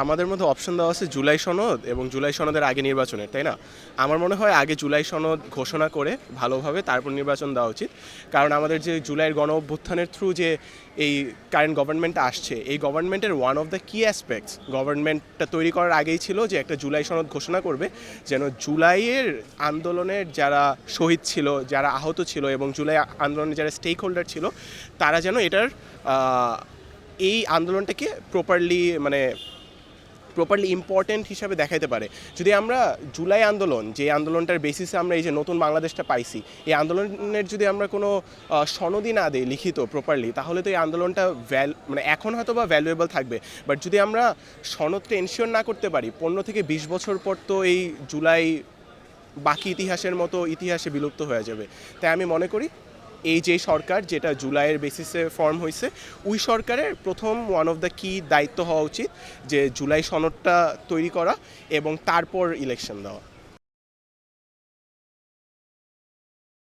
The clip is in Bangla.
আমাদের মধ্যে অপশন দেওয়া আছে জুলাই সনদ এবং জুলাই সনদের আগে নির্বাচনের, তাই না? আমার মনে হয় আগে জুলাই সনদ ঘোষণা করে ভালোভাবে তারপর নির্বাচন দেওয়া উচিত। কারণ আমাদের যে জুলাইয়ের গণ অভ্যুত্থানের থ্রু যে এই কারেন্ট গভর্নমেন্ট আসছে, এই গভর্নমেন্টের ওয়ান অফ দ্য কি অ্যাসপেক্টস গভর্নমেন্টটা তৈরি করার আগেই ছিল যে একটা জুলাই সনদ ঘোষণা করবে, যেন জুলাইয়ের আন্দোলনের যারা শহীদ ছিল, যারা আহত ছিল এবং জুলাই আন্দোলনের যারা স্টেক হোল্ডার ছিল, তারা যেন এটার এই আন্দোলনটাকে প্রপারলি ইম্পর্ট্যান্ট হিসাবে দেখাইতে পারে। যদি আমরা জুলাই আন্দোলন, যে আন্দোলনটার বেসিসে আমরা এই যে নতুন বাংলাদেশটা পাইছি, এই আন্দোলনের যদি আমরা কোনো সনদই না দিই লিখিত প্রপারলি, তাহলে তো এই আন্দোলনটা এখন হয়তো বা ভ্যালুয়েবল থাকবে। বাট যদি আমরা সনদটা এনশিওর না করতে পারি, 15 থেকে 20 বছর পর তো এই জুলাই বাকি ইতিহাসের মতো ইতিহাসে বিলুপ্ত হয়ে যাবে। তাই আমি মনে করি এই যে সরকার যেটা জুলাইয়ের বেসিসে ফর্ম হয়েছে, ওই সরকারের প্রথম ওয়ান অফ দ্য কি দায়িত্ব হওয়া উচিত যে জুলাই সনদটা তৈরি করা এবং তারপর ইলেকশন দেওয়া।